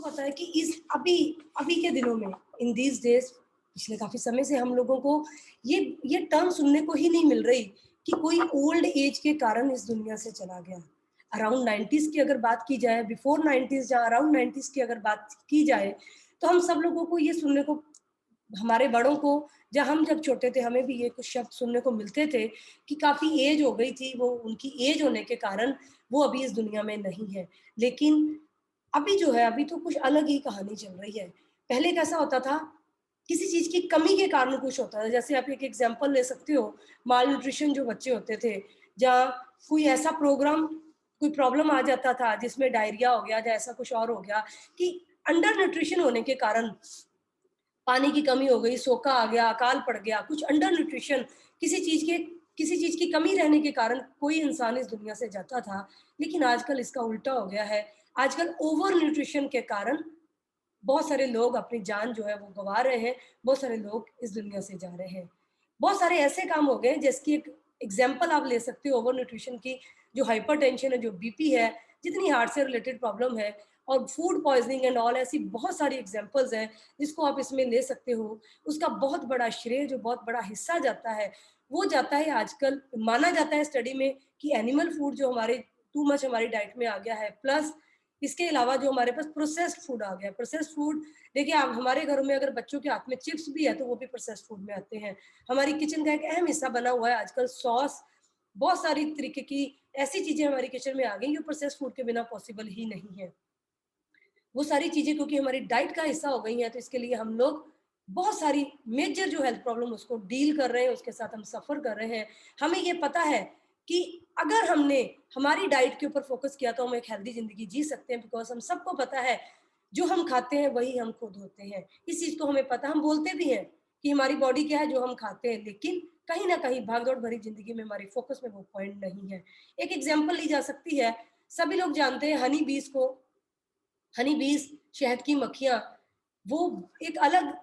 पता है कि इस अभी अभी के दिनों में, इन दीज डेज, पिछले काफी समय से हम लोगों को ये टर्म सुनने को ही नहीं मिल रही कि कोई ओल्ड एज के कारण इस दुनिया से चला गया। अराउंड 90s की अगर बात की जाए, बिफोर 90s या अराउंड 90s की अगर बात की जाए, तो हम सब लोगों को ये सुनने को, हमारे बड़ों को, जब हम जब छोटे थे हमें भी ये कुछ शब्द सुनने को मिलते थे कि काफ़ी एज हो गई थी, वो उनकी एज होने के कारण वो अभी इस दुनिया में नहीं है। लेकिन अभी जो है, अभी तो कुछ अलग ही कहानी चल रही है। पहले कैसा होता था, किसी चीज़ की कमी के कारण कुछ होता था। जैसे आप एक एग्ज़ाम्पल ले सकते हो, माल न्यूट्रिशन जो बच्चे होते थे, जहाँ कोई ऐसा प्रोग्राम, कोई प्रॉब्लम आ जाता था जिसमें डायरिया हो गया या ऐसा कुछ और हो गया कि अंडर न्यूट्रिशन होने के कारण पानी की कमी हो गई, सोका आ गया, अकाल पड़ गया, कुछ अंडर न्यूट्रिशन, किसी चीज़ के किसी चीज़ की कमी रहने के कारण कोई इंसान इस दुनिया से जाता था। लेकिन आजकल इसका उल्टा हो गया है। आजकल ओवर न्यूट्रिशन के कारण बहुत सारे लोग अपनी जान जो है वो गँवा रहे हैं, बहुत सारे लोग इस दुनिया से जा रहे हैं। बहुत सारे ऐसे काम हो गए जिसकी एक एग्ज़ाम्पल आप ले सकते हो ओवर न्यूट्रिशन की, जो हाइपरटेंशन है, जो बीपी है, जितनी हार्ट से रिलेटेड प्रॉब्लम है और फूड पॉइज़निंग एंड ऑल, ऐसी बहुत सारी एग्ज़ाम्पल्स हैं जिसको आप इसमें ले सकते हो। उसका बहुत बड़ा श्रेय, जो बहुत बड़ा हिस्सा जाता है, वो जाता है, आजकल माना जाता है स्टडी में, कि एनिमल फूड जो हमारे टू मच हमारी डाइट में आ गया है, प्लस इसके अलावा जो हमारे पास प्रोसेस्ड फूड आ गया है। प्रोसेस्ड फूड, देखिए आप हमारे घरों में अगर बच्चों के हाथ में चिप्स भी है तो वो भी प्रोसेस्ड फूड में आते हैं। हमारी किचन का एक अहम हिस्सा बना हुआ है आजकल सॉस, बहुत सारी तरीके की ऐसी चीज़ें हमारी किचन में आ गई जो प्रोसेस्ड फूड के बिना पॉसिबल ही नहीं है। वो सारी चीज़ें क्योंकि हमारी डाइट का हिस्सा हो गई हैं, तो इसके लिए हम लोग बहुत सारी मेजर जो हेल्थ प्रॉब्लम उसको डील कर रहे हैं, उसके साथ हम सफ़र कर रहे हैं। हमें ये पता है कि अगर हमने हमारी डाइट के ऊपर फ़ोकस किया तो हम एक हेल्दी ज़िंदगी जी सकते हैं, बिकॉज़ हम सबको पता है, जो हम खाते हैं वही हम खुद होते हैं। इस चीज़ को हमें पता, हम बोलते भी हैं कि हमारी बॉडी क्या है, जो हम खाते हैं, लेकिन कहीं न कहीं भाग-दौड़ भरी ज़िंदगी में हमारे फ़ोकस में वो पॉइंट नहीं है। एक एग्ज़ाम्पल ली जा सकती है, सभी लोग जानते हैं हनी बीज़ को, हनी बीज़, शहद की मक्खियाँ, वो एक अलग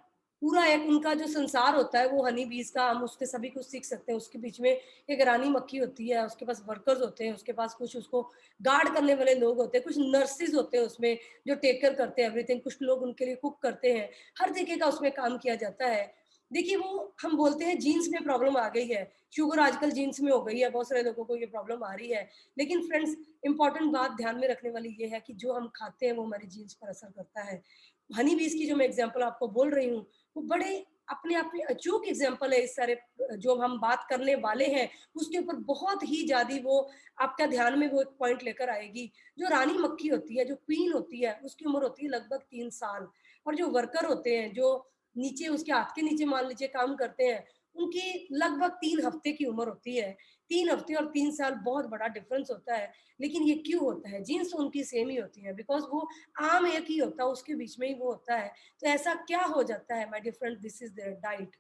पूरा एक उनका जो संसार होता है वो हनी बीज़ का, हम उससे सभी कुछ सीख सकते हैं। उसके बीच में एक रानी मक्खी होती है, उसके पास वर्कर्स होते हैं, उसके पास कुछ उसको गार्ड करने वाले लोग होते हैं, कुछ नर्सेज़ होते हैं उसमें जो टेक केयर करते हैं एवरीथिंग, कुछ लोग उनके लिए कुक करते हैं, हर तरीके का उसमें काम किया जाता है। देखिए वो हम बोलते हैं जीन्स में प्रॉब्लम आ गई है, शुगर आजकल जीन्स में हो गई है, बहुत सारे लोगों को ये प्रॉब्लम आ रही है। लेकिन फ्रेंड्स, इम्पोर्टेंट बात ध्यान में रखने वाली ये है कि जो हम खाते हैं वो हमारी जीन्स पर असर करता है। हनी बीज़ की जो मैं एग्ज़ाम्पल आपको बोल रही हूँ, वो बड़े अपने आप में अचूक एग्ज़ाम्पल है। इस सारे जो हम बात करने वाले हैं, उसके ऊपर बहुत ही ज़्यादा वो आपका ध्यान में वो एक पॉइंट लेकर आएगी। जो रानी मक्खी होती है, जो क्वीन होती है, उसकी उम्र होती है लगभग 3 साल, और जो वर्कर होते हैं, जो नीचे उसके हाथ के नीचे मान लीजिए काम करते हैं, उनकी लगभग 3 हफ्ते की उम्र होती है। 3 हफ्ते और 3 साल बहुत बड़ा डिफ़रेंस होता है। लेकिन ये क्यों होता है? जीन्स तो उनकी सेम ही होती है, बिकॉज़ वो आम एक ही होता है, उसके बीच में ही वो होता है। तो ऐसा क्या हो जाता है my dear friend, this is their diet.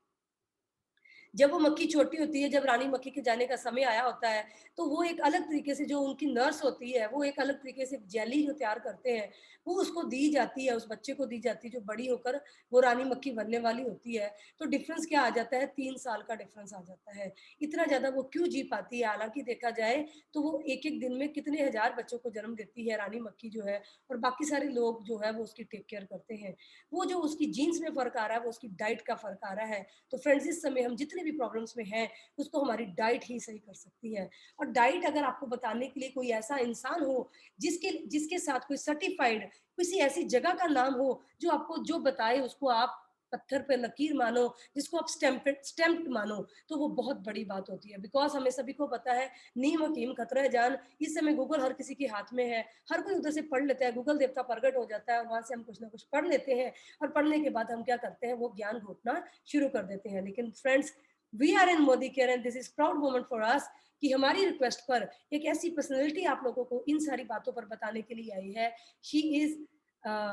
जब वो मक्खी छोटी होती है, जब रानी मक्खी के जाने का समय आया होता है, तो वो एक अलग तरीके से, जो उनकी नर्स होती है, वो एक अलग तरीके से जेली जो तैयार करते हैं, वो उसको दी जाती है, उस बच्चे को दी जाती है, जो बड़ी होकर वो रानी मक्खी बनने वाली होती है। तो डिफ़रेंस क्या आ जाता है? 3 साल का डिफ़रेंस आ जाता है। इतना ज़्यादा वो क्यों जी पाती है? हालाँकि देखा जाए, तो वो एक-एक दिन में कितने हज़ार बच्चों को जन्म देती है रानी मक्खी जो है, और बाकी सारे लोग जो है, वो उसकी टेक केयर करते हैं। वो जो उसकी जीन्स में फ़र्क आ रहा है, वो उसकी डाइट का फ़र्क आ रहा है। तो फ्रेंड्स, इस समय हम जितने भी प्रॉब्लम्स में हैं, उसको हमारी डाइट ही सही कर सकती है। और डाइट अगर आपको बताने के लिए कोई ऐसा इंसान हो, जिसके जिसके साथ कोई सर्टिफाइड किसी ऐसी जगह का नाम हो, जो आपको जो बताए उसको आप पत्थर पे लकीर मानो, जिसको आप स्टैम्प्ड मानो, तो वो बहुत बड़ी बात होती है। बिकॉज़ हमें सभी को पता है, नीम हकीम खतरा है जान, इस समय गूगल हर किसी के हाथ में है, हर कोई उधर से पढ़ लेता है, गूगल देवता प्रकट हो जाता है, वहाँ से हम कुछ ना कुछ पढ़ लेते हैं, और पढ़ने के बाद हम क्या करते हैं, वो ज्ञान घोटना शुरू कर देते हैं। लेकिन friends, we are in Modicare and this is proud moment for us, कि हमारी रिक्वेस्ट पर एक ऐसी पर्सनैलिटी आप लोगों को इन सारी बातों पर बताने के लिए आई है। She is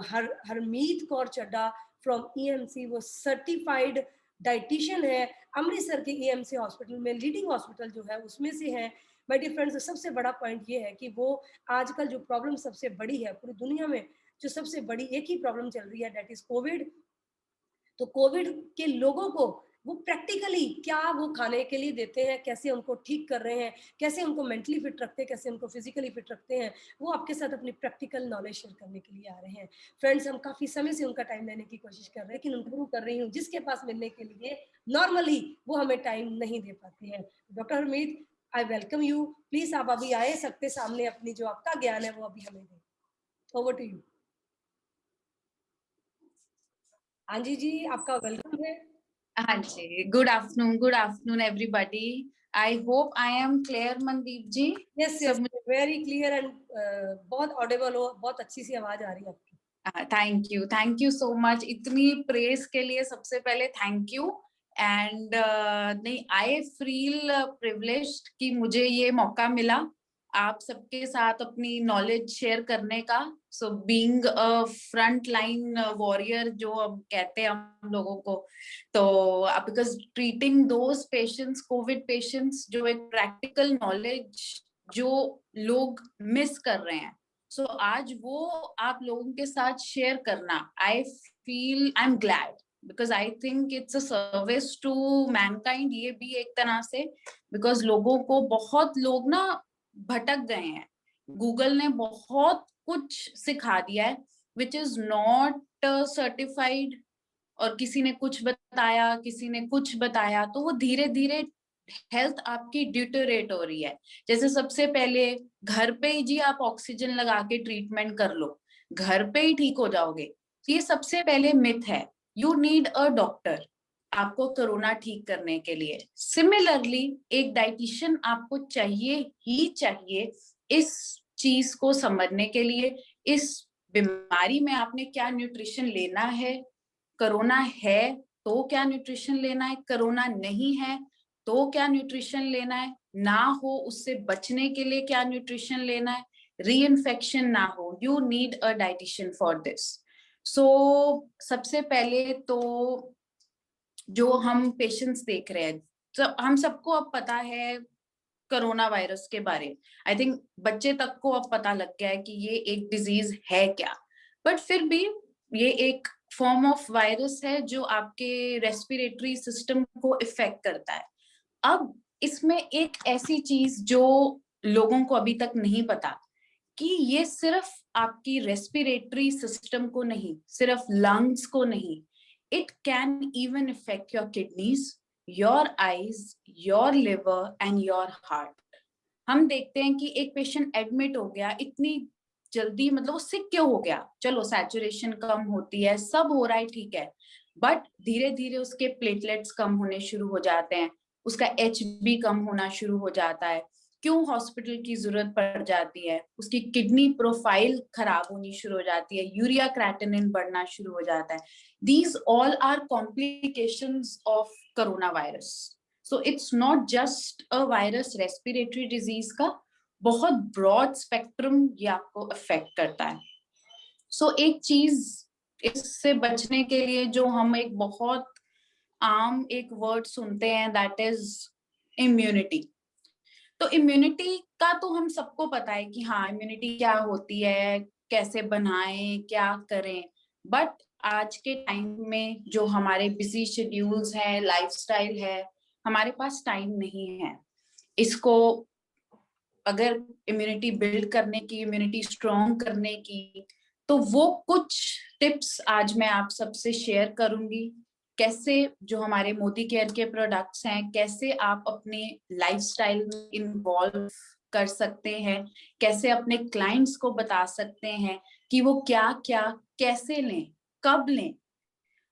her Harmeet Kaur Chadda from EMC. वो सर्टिफाइड डाइटिशियन है, अमृतसर के ईएमसी हॉस्पिटल में, लीडिंग हॉस्पिटल जो है उसमें से है। माय डियर फ्रेंड्स, सबसे बड़ा पॉइंट ये है कि वो आजकल जो प्रॉब्लम सबसे बड़ी है पूरी दुनिया में, जो सबसे बड़ी एक ही प्रॉब्लम चल रही है, दैट इज कोविड। तो कोविड के लोगों को वो प्रैक्टिकली क्या वो खाने के लिए देते हैं, कैसे उनको ठीक कर रहे हैं, कैसे उनको मेंटली फिट रखते हैं, कैसे उनको फिजिकली फिट रखते हैं, वो आपके साथ अपनी प्रैक्टिकल नॉलेज शेयर करने के लिए आ रहे हैं। फ्रेंड्स, हम काफ़ी समय से उनका टाइम लेने की कोशिश कर रहे हैं, लेकिन उनको कर रही हूँ जिसके पास मिलने के लिए नॉर्मली वो हमें टाइम नहीं दे पाते हैं। Doctor Harmeet, I welcome you. Please आप अभी आए सकते सामने, अपनी जो आपका ज्ञान है वो अभी हमें दें। Over to you. हाँ जी, आपका वेलकम है। हाँ जी, good afternoon everybody. I hope I am clear Mandeep ji. Yes yes, सब वेरी क्लियर एंड बहुत ऑडिबल हो, बहुत अच्छी सी आवाज आ रही है आपकी। Thank you so much. इतनी प्रेस के लिए सबसे पहले थैंक यू। एंड नहीं, आई फील प्रिविलेज्ड कि मुझे ये मौका मिला आप सबके साथ अपनी नॉलेज शेयर करने का। So being a front line warrior जो अब कहते हैं हम लोगों को, तो because treating those patients, Covid patients, जो एक प्रैक्टिकल नॉलेज जो लोग मिस कर रहे हैं, सो आज वो आप लोगों के साथ शेयर करना, I am glad, because I think it's a service to mankind ये भी एक तरह से, बिकॉज लोगों को, बहुत लोग ना भटक गए हैं। गूगल ने बहुत कुछ सिखा दिया है विच इज नॉट सर्टिफाइड, और किसी ने कुछ बताया, किसी ने कुछ बताया, तो वो धीरे धीरे हेल्थ आपकी डिटेरियोरेट हो रही है। जैसे सबसे पहले घर पे ही जी आप ऑक्सीजन लगा के ट्रीटमेंट कर लो, घर पे ही ठीक हो जाओगे, ये सबसे पहले मिथ है। यू नीड अ डॉक्टर आपको कोरोना ठीक करने के लिए। सिमिलरली एक डाइटिशियन आपको चाहिए ही चाहिए इस चीज को समझने के लिए, इस बीमारी में आपने क्या न्यूट्रिशन लेना है, कोरोना है तो क्या न्यूट्रिशन लेना है, कोरोना नहीं है तो क्या न्यूट्रिशन लेना है, ना हो उससे बचने के लिए क्या न्यूट्रिशन लेना है, री इन्फेक्शन ना हो, you need a dietitian for this. So सबसे पहले तो जो हम पेशेंट्स देख रहे हैं, तो हम सबको अब पता है कोरोना वायरस के बारे। आई थिंक बच्चे तक को अब पता लग गया है कि ये एक डिजीज है क्या, बट फिर भी ये एक फॉर्म ऑफ वायरस है जो आपके रेस्पिरेटरी सिस्टम को इफेक्ट करता है। अब इसमें एक ऐसी चीज जो लोगों को अभी तक नहीं पता, कि ये सिर्फ आपकी रेस्पिरेटरी सिस्टम को नहीं, सिर्फ लंग्स को नहीं, it can even effect your kidneys, your eyes, your liver and your heart. हम देखते हैं कि एक पेशेंट एडमिट हो गया इतनी जल्दी, मतलब वो सिक क्यों हो गया, चलो सैचुरेशन कम होती है, सब हो रहा है, ठीक है, बट धीरे धीरे उसके प्लेटलेट्स कम होने शुरू हो जाते हैं, उसका HB कम होना शुरू हो जाता है, क्यों हॉस्पिटल की जरूरत पड़ जाती है, उसकी किडनी प्रोफाइल खराब होनी शुरू हो जाती है, यूरिया क्रेटिनिन बढ़ना शुरू हो जाता है। These all are complications of corona virus. So it's not just a virus, respiratory disease का बहुत ब्रॉड स्पेक्ट्रम ये आपको अफेक्ट करता है। सो एक चीज इससे बचने के लिए जो हम एक बहुत आम एक वर्ड सुनते हैं, दैट इज इम्यूनिटी। तो इम्यूनिटी का तो हम सबको पता है कि हाँ, इम्यूनिटी क्या होती है, कैसे बनाएं, क्या करें, बट आज के टाइम में जो हमारे बिजी शेड्यूल्स हैं, लाइफस्टाइल है, हमारे पास टाइम नहीं है इसको, अगर इम्यूनिटी बिल्ड करने की, इम्यूनिटी स्ट्रॉन्ग करने की, तो वो कुछ टिप्स आज मैं आप सबसे शेयर करूंगी। कैसे जो हमारे मोदी केयर के प्रोडक्ट्स हैं, कैसे आप अपने लाइफस्टाइल में इन्वॉल्व कर सकते हैं, कैसे अपने क्लाइंट्स को बता सकते हैं कि वो क्या क्या कैसे लें, कब लें,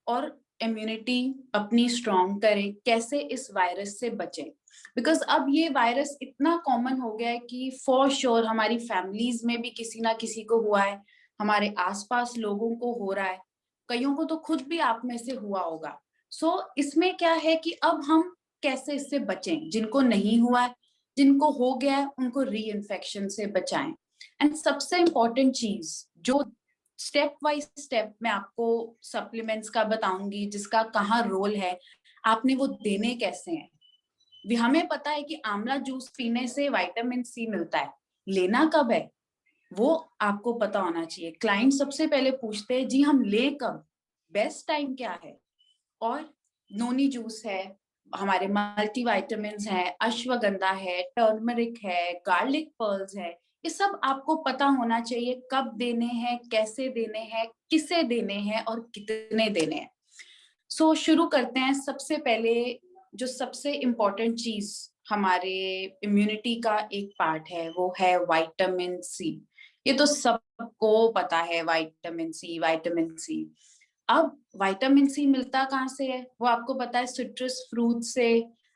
और इम्यूनिटी अपनी स्ट्रॉन्ग करें, कैसे इस वायरस से बचें। बिकॉज अब ये वायरस इतना कॉमन हो गया है कि फॉर श्योर हमारी फैमिलीज में भी किसी ना किसी को हुआ है, हमारे आसपास लोगों को हो रहा है, कईयों को तो खुद भी आप में से हुआ होगा। सो इसमें क्या है कि अब हम कैसे इससे बचें, जिनको नहीं हुआ है, जिनको हो गया है, उनको री इन्फेक्शन से बचाएं। एंड सबसे इम्पोर्टेंट चीज जो स्टेप बाय स्टेप मैं आपको सप्लीमेंट्स का बताऊंगी, जिसका कहाँ रोल है, आपने वो देने कैसे हैं। हमें पता है कि आंवला जूस पीने से विटामिन C मिलता है, लेना कब है वो आपको पता होना चाहिए। क्लाइंट सबसे पहले पूछते हैं जी हम ले कब, बेस्ट टाइम क्या है, और नोनी जूस है, हमारे मल्टीविटामिन्स हैं, अश्वगंधा है, टर्मरिक है, गार्लिक पर्ल्स है। ये सब आपको पता होना चाहिए कब देने हैं, कैसे देने हैं, किसे देने हैं और कितने देने हैं। सो शुरू करते हैं। सबसे पहले जो सबसे इम्पोर्टेंट चीज हमारे इम्यूनिटी का एक पार्ट है वो है विटामिन सी। ये तो सबको पता है, विटामिन सी, विटामिन सी। अब विटामिन सी मिलता कहाँ से है वो आपको पता है, सिट्रस फ्रूट से।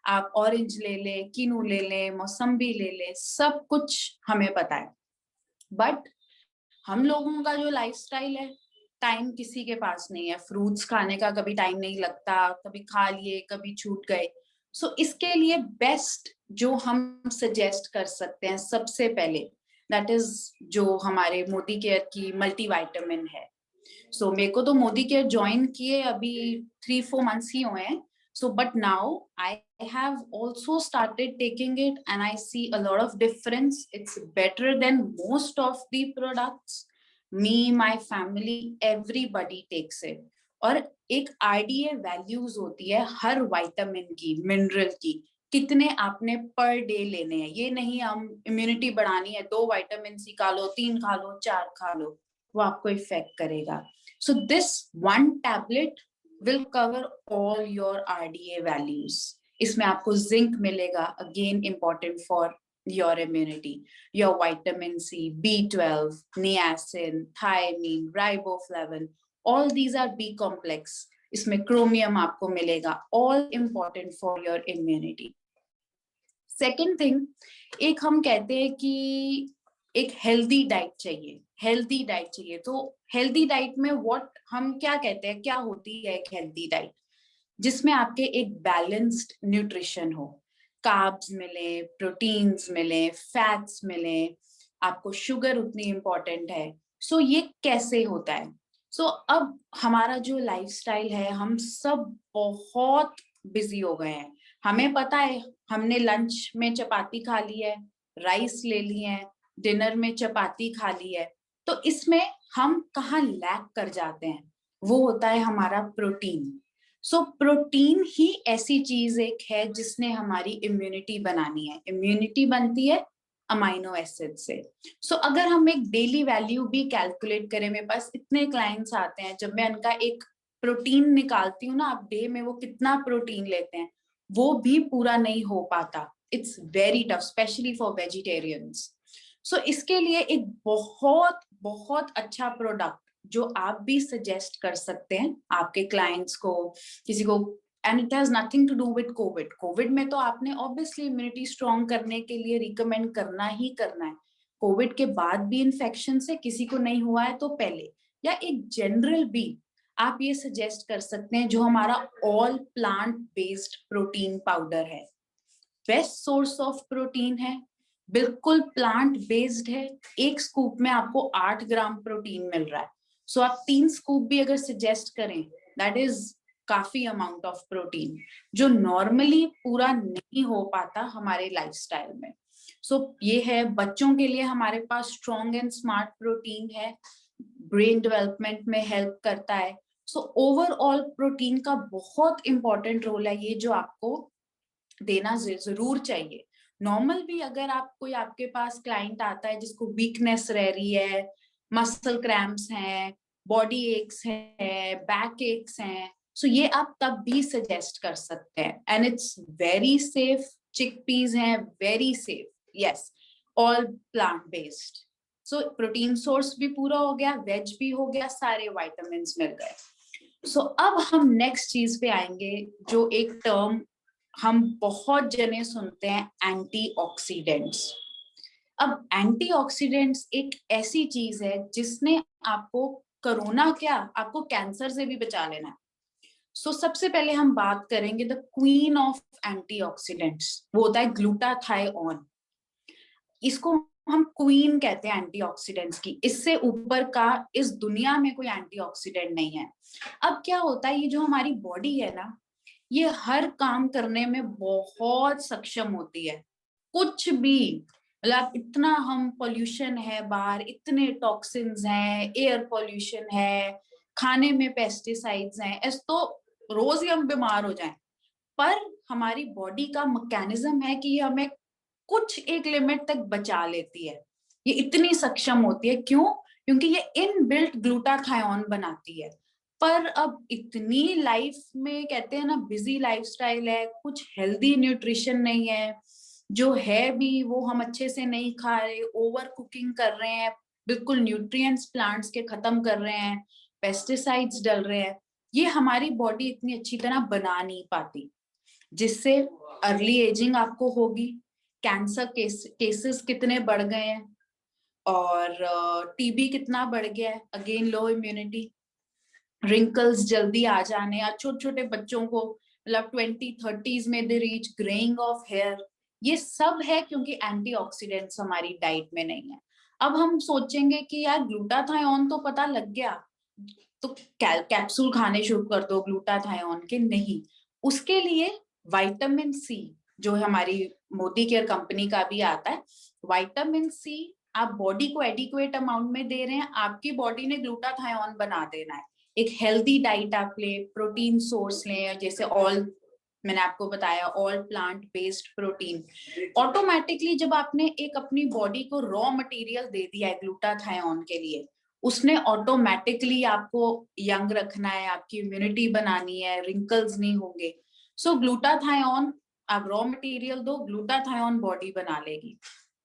आप ऑरेंज ले लें, कीनू ले लें, मौसम्बी ले लें, सब कुछ हमें पता है। बट हम लोगों का जो लाइफस्टाइल है, टाइम किसी के पास नहीं है, फ्रूट्स खाने का कभी टाइम नहीं लगता, कभी खा लिए कभी छूट गए। सो इसके लिए बेस्ट जो हम सजेस्ट कर सकते हैं सबसे पहले, दैट इज जो हमारे मोदी केयर की मल्टीविटामिन है। सो मेरे को तो मोदी केयर ज्वाइन किए अभी 3-4 months ही हुए हैं। So but now I have also started taking it and I see a lot of difference. It's better than most of the products. Me, my family, everybody takes it. और एक RDA values होती है हर vitamin की, mineral की, कितने आपने per day लेने हैं। ये नहीं हम इम्यूनिटी बढ़ानी है 2 विटामिन सी खा लो, 3 खा लो, 4 खा लो, वो आपको इफेक्ट करेगा। So this one tablet will cover all your RDA values. इसमें आपको जिंक मिलेगा, again important for your immunity, your vitamin C, B12, niacin, thiamine, riboflavin, all these are B complex. इसमें chromium आपको मिलेगा, all important for your immunity. Second thing, एक हम कहते हैं कि एक हेल्दी डाइट चाहिए, हेल्दी डाइट चाहिए। तो हेल्दी डाइट में व्हाट हम क्या कहते हैं, क्या होती है एक हेल्दी डाइट, जिसमें आपके एक बैलेंस्ड न्यूट्रिशन हो, कार्ब्स मिले, प्रोटीन्स मिले, फैट्स मिले, आपको शुगर उतनी इंपॉर्टेंट है। सो ये कैसे होता है? सो अब हमारा जो लाइफस्टाइल है, हम सब बहुत बिजी हो गए हैं। हमें पता है हमने लंच में चपाती खा ली है, राइस ले लिए है, डिनर में चपाती खा ली है, तो इसमें हम कहाँ लैक कर जाते हैं, वो होता है हमारा प्रोटीन। सो प्रोटीन ही ऐसी चीज एक है जिसने हमारी इम्यूनिटी बनानी है। इम्यूनिटी बनती है अमाइनो एसिड से। सो अगर हम एक डेली वैल्यू भी कैलकुलेट करें, मेरे पास इतने क्लाइंट्स आते हैं, जब मैं उनका एक प्रोटीन निकालती हूँ ना, आप डे में वो कितना प्रोटीन लेते हैं, वो भी पूरा नहीं हो पाता। It's very tough, specially for vegetarians. So इसके लिए एक बहुत बहुत अच्छा प्रोडक्ट जो आप भी सजेस्ट कर सकते हैं आपके क्लाइंट्स को, किसी को, and it has nothing to do with covid. Covid में तो आपने ऑब्वियसली इम्यूनिटी स्ट्रॉन्ग करने के लिए रिकमेंड करना ही करना है। कोविड के बाद भी इन्फेक्शन से किसी को नहीं हुआ है तो पहले, या एक जनरल भी आप ये सजेस्ट कर सकते हैं जो हमारा all plant based protein powder है। बेस्ट सोर्स ऑफ प्रोटीन है, बिल्कुल प्लांट बेस्ड है। एक स्कूप में आपको 8 ग्राम प्रोटीन मिल रहा है। सो आप 3 स्कूप भी अगर सजेस्ट करें, दैट इज काफी अमाउंट ऑफ प्रोटीन, जो नॉर्मली पूरा नहीं हो पाता हमारे लाइफस्टाइल में। सो ये है, बच्चों के लिए हमारे पास स्ट्रॉन्ग एंड स्मार्ट प्रोटीन है, ब्रेन डेवलपमेंट में हेल्प करता है। सो ओवरऑल प्रोटीन का बहुत इंपॉर्टेंट रोल है ये, जो आपको देना जरूर चाहिए। नॉर्मल भी अगर आप, कोई आपके पास क्लाइंट आता है जिसको वीकनेस रह रही है, मसल क्रैम्प्स हैं, बॉडी एक्स है, बैक एक्स हैं, सो ये आप तब भी सजेस्ट कर सकते हैं। And it's very safe, chickpeas हैं, very safe, yes, all plant based. So protein source भी पूरा हो गया, वेज भी हो गया, सारे विटामिन मिल गए। सो अब हम नेक्स्ट चीज पे आएंगे, जो एक टर्म हम बहुत जने सुनते हैं, एंटीऑक्सीडेंट्स। अब एंटीऑक्सीडेंट्स एक ऐसी चीज है जिसने आपको, कोरोना क्या, आपको कैंसर से भी बचा लेना है। सो सबसे पहले हम बात करेंगे द क्वीन ऑफ एंटीऑक्सीडेंट्स, वो होता है ग्लूटाथायोन। इसको हम क्वीन कहते हैं एंटीऑक्सीडेंट्स की, इससे ऊपर का इस दुनिया में कोई एंटीऑक्सीडेंट नहीं है। अब क्या होता है, ये जो हमारी बॉडी है ना, ये हर काम करने में बहुत सक्षम होती है। कुछ भी, मतलब इतना हम, पोल्यूशन है बाहर, इतने टॉक्सिन्स हैं, एयर पोल्यूशन है, खाने में पेस्टिसाइड्स हैं, तो रोज ही हम बीमार हो जाएं, पर हमारी बॉडी का मैकेनिज्म है कि ये हमें कुछ एक लिमिट तक बचा लेती है। ये इतनी सक्षम होती है, क्यों? क्योंकि ये इनबिल्ट ग्लूटाथायोन बनाती है। पर अब इतनी लाइफ में कहते हैं ना, बिजी लाइफस्टाइल है, कुछ हेल्दी न्यूट्रिशन नहीं है, जो है भी वो हम अच्छे से नहीं खा रहे, ओवर कुकिंग कर रहे हैं, बिल्कुल न्यूट्रिएंट्स प्लांट्स के खत्म कर रहे हैं, पेस्टिसाइड्स डल रहे हैं, ये हमारी बॉडी इतनी अच्छी तरह बना नहीं पाती, जिससे अर्ली एजिंग आपको होगी, कैंसर केसेस कितने बढ़ गए हैं, और टीबी कितना बढ़ गया है, अगेन लो इम्यूनिटी, रिंकल्स जल्दी आ जाने, या छोटे छोटे बच्चों को मतलब 20-30s में they reach greying of hair, ये सब है क्योंकि एंटीऑक्सीडेंट्स हमारी डाइट में नहीं है। अब हम सोचेंगे कि यार ग्लूटाथायोन तो पता लग गया, तो कैप्सूल खाने शुरू कर दो ग्लूटाथायोन के, नहीं, उसके लिए विटामिन सी, जो हमारी मोदी केयर कंपनी का भी आता है, विटामिन सी आप बॉडी को एडिक्वेट अमाउंट में दे रहे हैं, आपकी बॉडी ने ग्लूटाथायोन बना देना है। एक हेल्दी डाइट आप ले, प्रोटीन सोर्स लें, जैसे ऑल, मैंने आपको बताया all plant based protein, automatically जब आपने एक अपनी बॉडी को रॉ मटेरियल दे दिया है ग्लूटाथायोन के लिए, उसने ऑटोमेटिकली आपको यंग रखना है, आपकी इम्यूनिटी बनानी है, रिंकल्स नहीं होंगे। सो ग्लूटाथायोन आप रॉ मटेरियल दो, ग्लूटाथायोन बॉडी बना लेगी,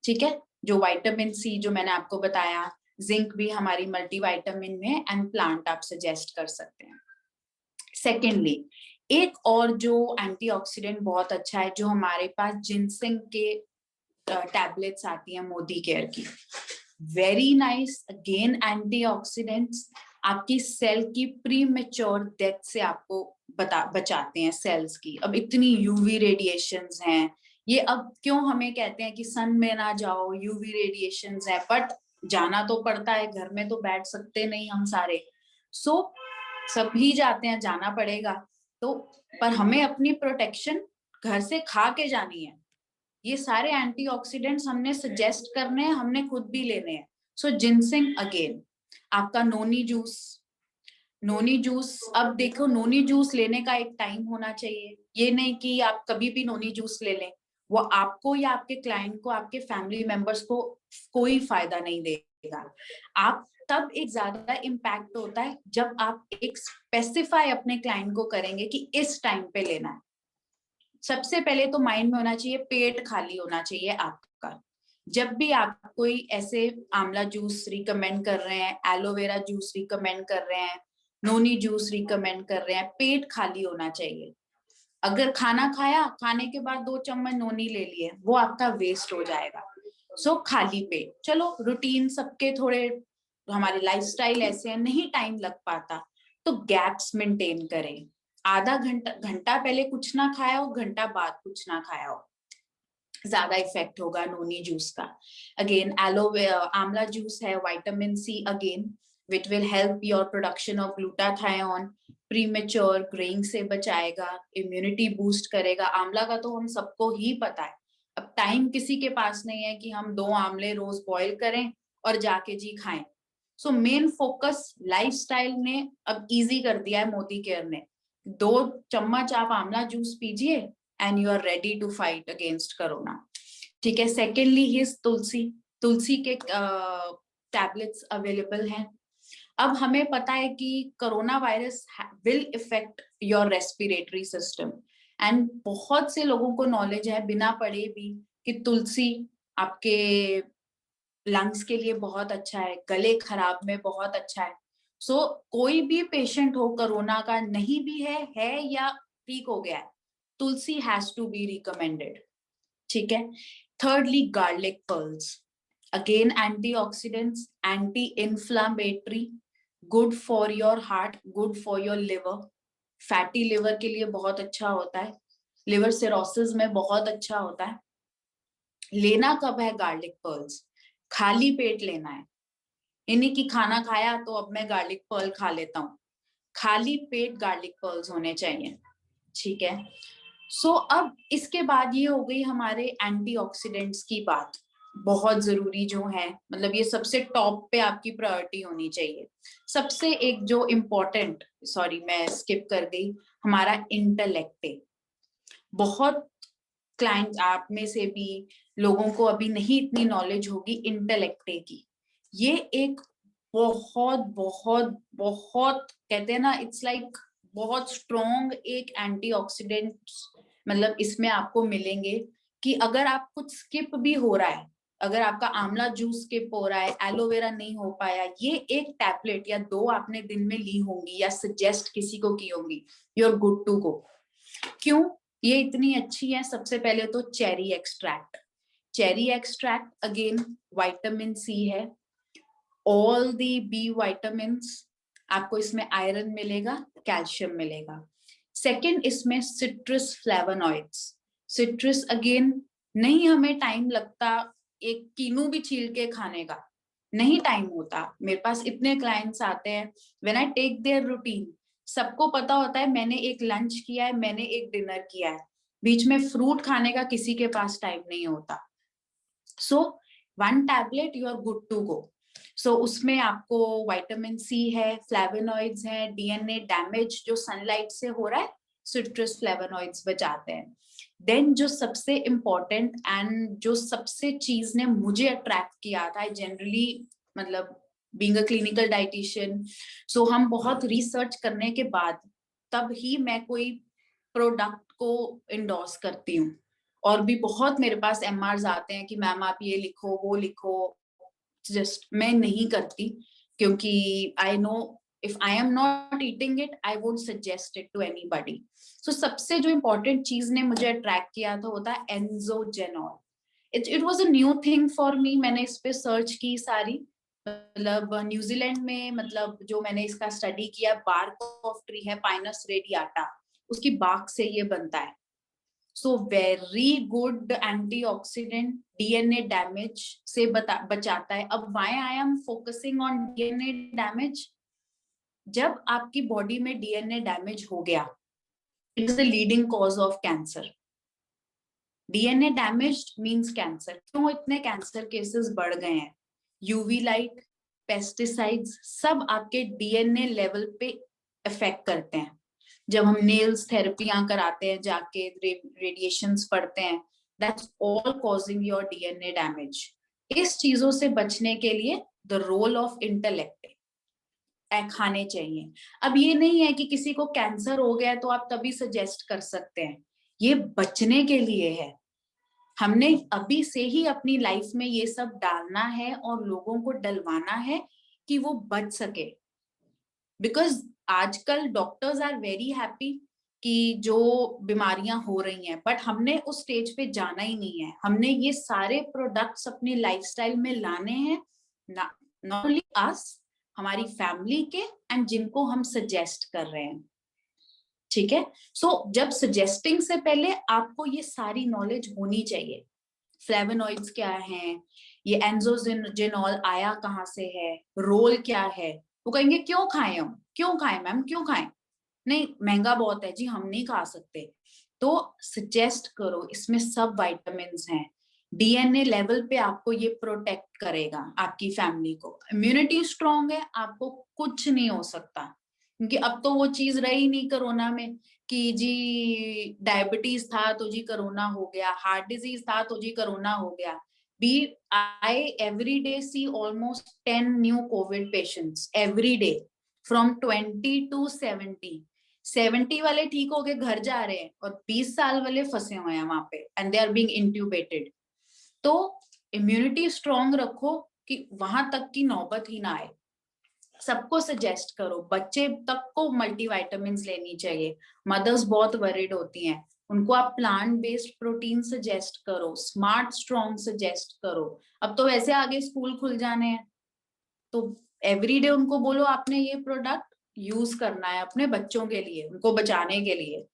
ठीक है। जो विटामिन सी जो मैंने आपको बताया, जिंक भी हमारी मल्टीविटामिन में, एंड प्लांट आप सजेस्ट कर सकते हैं। सेकेंडली, एक और जो एंटीऑक्सीडेंट बहुत अच्छा है, जो हमारे पास जिनसिंग के टैबलेट्स आती हैं मोदी केयर की, वेरी नाइस, अगेन एंटीऑक्सीडेंट्स, आपकी सेल की प्री मेच्योर डेथ से आपको बचाते हैं सेल्स की। अब इतनी यूवी रेडिएशंस हैं, ये अब क्यों हमें कहते हैं कि सन में ना जाओ, यूवी रेडिएशंस है, बट जाना तो पड़ता है, घर में तो बैठ सकते नहीं हम सारे, सो सभी जाते हैं, जाना पड़ेगा, तो पर हमें अपनी प्रोटेक्शन घर से खा के जानी है। ये सारे एंटीऑक्सीडेंट्स हमने सजेस्ट करने हैं, हमने खुद भी लेने हैं। सो जिनसिंग अगेन, आपका नोनी जूस, नोनी जूस, अब देखो नोनी जूस लेने का एक टाइम होना चाहिए, ये नहीं कि आप कभी भी नोनी जूस ले लें, वो आपको या आपके क्लाइंट को, आपके फैमिली मेंबर्स को कोई फायदा नहीं देगा। आप तब एक ज्यादा इम्पैक्ट होता है जब आप एक स्पेसिफाई अपने क्लाइंट को करेंगे कि इस टाइम पे लेना है। सबसे पहले तो माइंड में होना चाहिए, पेट खाली होना चाहिए आपका। जब भी आप कोई ऐसे आंवला जूस रिकमेंड कर रहे हैं, एलोवेरा जूस रिकमेंड कर रहे हैं, नोनी जूस रिकमेंड कर रहे हैं, पेट खाली होना चाहिए। अगर खाना खाया, खाने के बाद 2 चम्मच नोनी ले लिए, वो आपका वेस्ट हो जाएगा। सो खाली पेट, चलो रूटीन सबके थोड़े, हमारे लाइफस्टाइल ऐसे हैं, नहीं टाइम लग पाता, तो गैप्स मेंटेन करें। आधा घंटा घंटा पहले कुछ ना खाया हो, घंटा बाद कुछ ना खाया हो, ज्यादा इफेक्ट होगा नोनी जूस का। अगेन एलोवेरा, आंवला जूस है, vitamin C again which will help your production of glutathione, premature greying से बचाएगा, इम्यूनिटी बूस्ट करेगा। आंवला का तो हम सबको ही पता है, अब टाइम किसी के पास नहीं है कि हम 2 आंवले रोज बॉईल करें और जाके जी खाएं। सो मेन फोकस लाइफस्टाइल ने अब इजी कर दिया है मोदी केयर ने, 2 चम्मच आप आंवला जूस पीजिए and you are ready to fight against corona, ठीक है। सेकेंडली हिज तुलसी, तुलसी के टैबलेट्स अवेलेबल हैं। अब हमें पता है कि corona virus will effect your respiratory system, and बहुत से लोगों को नॉलेज है बिना पढ़े भी कि तुलसी आपके लंग्स के लिए बहुत अच्छा है, गले खराब में बहुत अच्छा है। सो कोई भी पेशेंट हो कोरोना का, नहीं भी है या ठीक हो गया है, तुलसी हैज टू बी रिकमेंडेड, ठीक है। Thirdly garlic pearls, again antioxidants, anti inflammatory, good for your heart, good for your liver, fatty liver के लिए बहुत अच्छा होता है, लिवर सिरोसिस में बहुत अच्छा होता है। लेना कब है गार्लिक पर्ल्स? खाली पेट लेना है, इन्हीं की खाना खाया तो अब मैं गार्लिक पर्ल खा लेता हूँ, खाली पेट गार्लिक पर्ल्स होने चाहिए, ठीक है। सो अब इसके बाद ये हो गई हमारे एंटीऑक्सीडेंट्स की बात, बहुत जरूरी जो है, मतलब ये सबसे टॉप पे आपकी प्रायोरिटी होनी चाहिए। सबसे एक जो इम्पोर्टेंट, सॉरी मैं स्किप कर गई, हमारा इंटेलेक्ट है। बहुत क्लाइंट आप में से भी लोगों को अभी नहीं इतनी नॉलेज होगी इंटेलेक्ट की। ये एक बहुत बहुत बहुत कहते हैं ना, इट्स लाइक बहुत स्ट्रॉन्ग एक एंटीऑक्सीडेंट, मतलब इसमें आपको मिलेंगे कि अगर आप कुछ स्किप भी हो रहा है, अगर आपका आंवला जूस स्किप हो रहा है, एलोवेरा नहीं हो पाया, ये एक टैबलेट या 2 आपने दिन में ली होंगी या सजेस्ट किसी को की होंगी, you are good to go. क्यों ये इतनी अच्छी है? सबसे पहले तो cherry extract, cherry extract again vitamin C है, ऑल दी बी विटामिन, आपको इसमें आयरन मिलेगा, कैल्शियम मिलेगा। सेकंड, इसमें सिट्रस फ्लेवोनॉइड्स, सिट्रस अगेन नहीं हमें टाइम लगता एक कीनू भी छील के खाने का, नहीं टाइम होता। मेरे पास इतने क्लाइंट्स आते हैं, when I take their routine, सबको पता होता है मैंने एक लंच किया है, मैंने एक डिनर किया है, बीच में फ्रूट खाने का किसी के पास टाइम नहीं होता। So 1 tablet you are good to go. So उसमें आपको विटामिन सी है, फ्लेवोनॉइड्स है, डीएनए डैमेज जो सनलाइट से हो रहा है, सिट्रस फ्लेवोनॉइड्स बचाते हैं। देन जो सबसे इम्पोर्टेंट एंड जो सबसे चीज ने मुझे अट्रैक्ट किया था, जनरली मतलब बीइंग अ क्लिनिकल डाइटिशियन, सो हम बहुत रिसर्च करने के बाद तब ही मैं कोई प्रोडक्ट को इंडोर्स करती हूँ। और भी बहुत मेरे पास एमआरस आते हैं कि मैम आप ये लिखो वो लिखो, जस्ट मैं नहीं करती, क्योंकि I know if I am not eating it I would suggest it to anybody. So सबसे जो इम्पोर्टेंट चीज ने मुझे अट्रैक्ट किया था होता है एंजोजेनॉल। It was a new thing for me, मैंने इस पे सर्च की सारी, मतलब न्यूजीलैंड में, मतलब जो मैंने इसका स्टडी किया, बार्क ऑफ ट्री है पाइनस रेडियाटा, उसकी बार्क से ये बनता है। So very good antioxidant, DNA damage से बचाता है। अब why I am focusing on DNA damage, जब आपकी बॉडी में डीएनए डैमेज हो गया, it is the leading cause of cancer. DNA damage means cancer. क्यों इतने कैंसर केसेस बढ़ गए हैं? यूवी लाइट, पेस्टिसाइड्स, सब आपके डीएनए लेवल पे इफेक्ट करते हैं। जब हम नेल्स थेरेपियां कराते हैं, जाके रेडिएशंस पढ़ते हैं, that's all causing your DNA damage. इस चीजों से बचने के लिए द रोल ऑफ इंटेलेक्ट खाने चाहिए। अब ये नहीं है कि किसी को कैंसर हो गया है तो आप तभी सजेस्ट कर सकते हैं, ये बचने के लिए है। हमने अभी से ही अपनी लाइफ में ये सब डालना है और लोगों को डलवाना है कि वो बच सके। बिकॉज आजकल डॉक्टर्स आर वेरी हैप्पी कि जो बीमारियां हो रही हैं, बट हमने उस स्टेज पे जाना ही नहीं है। हमने ये सारे प्रोडक्ट्स अपनी लाइफस्टाइल में लाने हैं, नॉट ओनली अस, हमारी फैमिली के एंड जिनको हम सजेस्ट कर रहे हैं। ठीक है, सो जब सजेस्टिंग से पहले आपको ये सारी नॉलेज होनी चाहिए। फ्लेवोनॉइड्स क्या हैं, ये एंजोजेनॉल आया कहाँ से है, रोल क्या है। वो कहेंगे क्यों खाएं हम, क्यों खाएं मैम, क्यों खाएं? नहीं महंगा बहुत है जी, हम नहीं खा सकते। तो सजेस्ट करो, इसमें सब विटामिन्स हैं, डीएनए लेवल पे आपको ये प्रोटेक्ट करेगा, आपकी फैमिली को इम्यूनिटी स्ट्रांग है, आपको कुछ नहीं हो सकता। क्योंकि अब तो वो चीज रही नहीं कोरोना में कि जी डायबिटीज था तो जी कोरोना हो गया, हार्ट डिजीज था तो जी कोरोना हो गया। Be I every day see almost 10 new covid patients every day, from 20 to 70 वाले ठीक होके घर जा रहे हैं और 20 साल वाले फंसे हुए हैं वहां पे एंड दे आर बीइंग इंट्यूबेटेड। तो इम्यूनिटी स्ट्रांग रखो कि वहां तक की नौबत ही ना आए। सबको सजेस्ट करो, बच्चे तक को मल्टीविटामिन लेनी चाहिए। मदर्स बहुत वरीड होती हैं, उनको आप प्लांट बेस्ड प्रोटीन सजेस्ट करो, स्मार्ट स्ट्रॉन्ग सजेस्ट करो। अब तो वैसे आगे स्कूल खुल जाने हैं, तो एवरीडे उनको बोलो आपने ये प्रोडक्ट यूज करना है अपने बच्चों के लिए, उनको बचाने के लिए।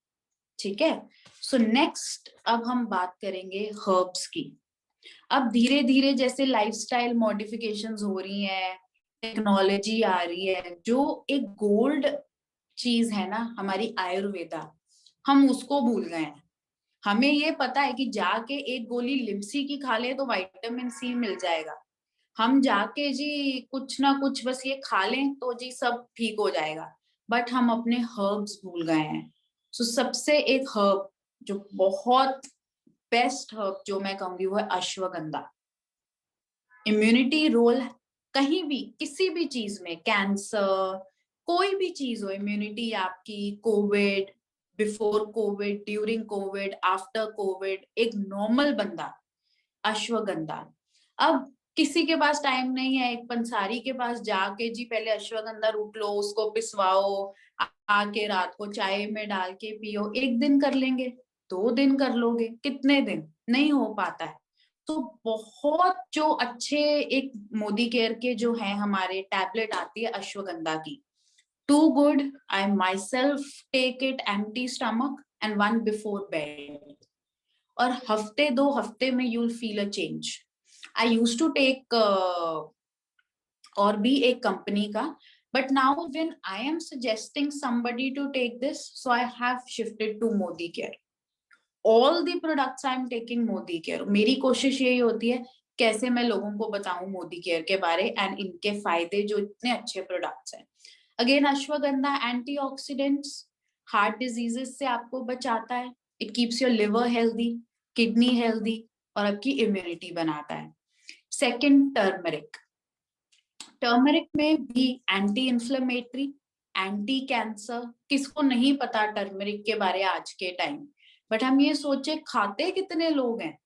ठीक है, सो नेक्स्ट अब हम बात करेंगे हर्ब्स की। अब धीरे धीरे जैसे लाइफस्टाइल मॉडिफिकेशंस हो रही हैं, टेक्नोलॉजी आ रही है, जो एक गोल्ड चीज है ना हमारी आयुर्वेदा, हम उसको भूल गए हैं। हमें ये पता है कि जाके एक गोली लिम्सी की खा ले तो विटामिन सी मिल जाएगा, हम जाके जी कुछ ना कुछ बस ये खा लें तो जी सब ठीक हो जाएगा, बट हम अपने हर्ब्स भूल गए हैं। सो सबसे एक हर्ब जो बहुत बेस्ट हर्ब जो मैं कहूंगी वो है अश्वगंधा। इम्यूनिटी रोल कहीं भी किसी भी चीज में, कैंसर कोई भी चीज हो, इम्यूनिटी आपकी, Covid, before Covid, during Covid, after Covid, एक नॉर्मल बंदा अश्वगंधा। अब किसी के पास टाइम नहीं है, एक पंसारी के पास जाके जी पहले अश्वगंधा रूट लो, उसको पिसवाओ, आके रात को चाय में डाल के पियो, एक दिन कर लेंगे, 2 दिन कर लोगे, कितने दिन, नहीं हो पाता है। तो बहुत जो अच्छे एक मोदी केयर के जो है हमारे टैबलेट आती है अश्वगंधा की, too good, I myself take it empty stomach and one before bed, और हफ्ते 2 हफ्ते में you will feel a change. I use to take और भी एक कंपनी का, but now when I am suggesting somebody to take this, so I have shifted to Modicare. All the products I am taking Modicare. मेरी कोशिश यही होती है कैसे मैं लोगों को बताऊं मोदी केयर के बारे एंड इनके फायदे जो इतने अच्छे प्रोडक्ट्स हैं। Again ashwagandha antioxidants, heart diseases से आपको बचाता है, it keeps your liver healthy, kidney healthy, और आपकी इम्यूनिटी बनाता है। सेकंड टर्मरिक, टर्मरिक में भी एंटी इंफ्लेमेटरी, एंटी कैंसर, किसको नहीं पता टर्मरिक के बारे आज के टाइम, बट हम ये सोचे खाते कितने लोग हैं,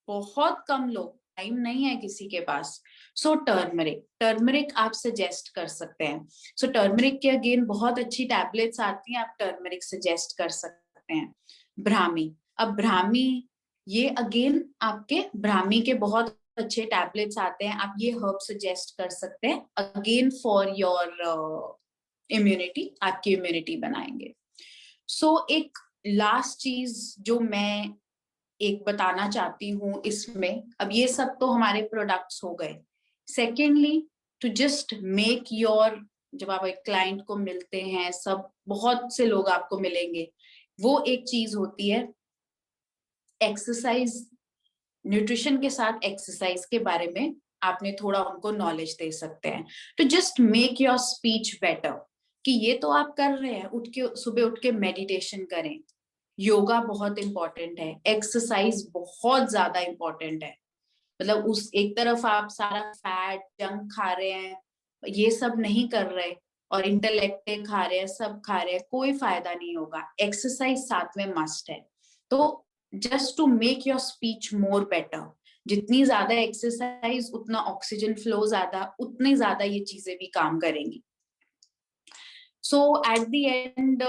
बहुत कम लोग, टाइम नहीं है किसी के पास। सो टर्मरिक, टर्मरिक आप सजेस्ट कर सकते हैं। सो टर्मरिक के अगेन बहुत अच्छी टैबलेट्स आती हैं, आप टर्मरिक सजेस्ट कर सकते हैं। ब्राह्मी, अब ब्राह्मी ये अगेन आपके ब्राह्मी के बहुत अच्छे टैबलेट्स आते हैं, आप ये हर्ब सजेस्ट कर सकते हैं अगेन फॉर योर इम्यूनिटी, आपकी इम्यूनिटी बनाएंगे। सो एक लास्ट चीज जो मैं एक बताना चाहती हूँ इसमें, अब ये सब तो हमारे प्रोडक्ट्स हो गए। Secondly, to just make your, जब आप एक क्लाइंट को मिलते हैं, सब बहुत से लोग आपको मिलेंगे, वो एक चीज होती है एक्सरसाइज, न्यूट्रिशन के साथ एक्सरसाइज के बारे में आपने थोड़ा उनको नॉलेज दे सकते हैं, to just make your speech better, कि ये तो आप कर रहे हैं, उठ के सुबह उठ के मेडिटेशन करें, योगा बहुत इंपॉर्टेंट है, एक्सरसाइज बहुत ज्यादा इंपॉर्टेंट है। मतलब उस एक तरफ आप सारा फैट जंक खा रहे हैं, ये सब नहीं कर रहे, और इंटेलेक्टे खा रहे हैं, सब खा रहे हैं, कोई फायदा नहीं होगा, एक्सरसाइज साथ में मस्ट है। तो just to make your speech more better, जितनी ज्यादा एक्सरसाइज उतना ऑक्सीजन फ्लो ज्यादा, उतनी ज्यादा ये चीजें भी काम करेंगी। So at the end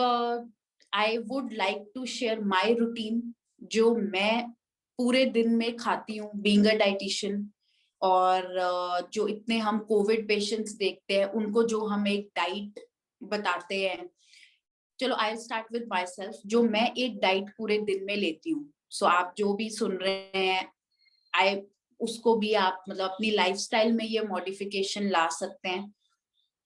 I would like to share my routine, जो मैं पूरे दिन में खाती हूँ बीइंग अ डाइटिशियन, और जो इतने हम कोविड पेशेंट्स देखते हैं उनको जो हम एक डाइट बताते हैं। चलो I start with my self, जो मैं एक डाइट पूरे दिन में लेती हूँ। सो आप जो भी सुन रहे हैं, आई उसको भी आप मतलब अपनी लाइफस्टाइल में ये मॉडिफिकेशन ला सकते हैं।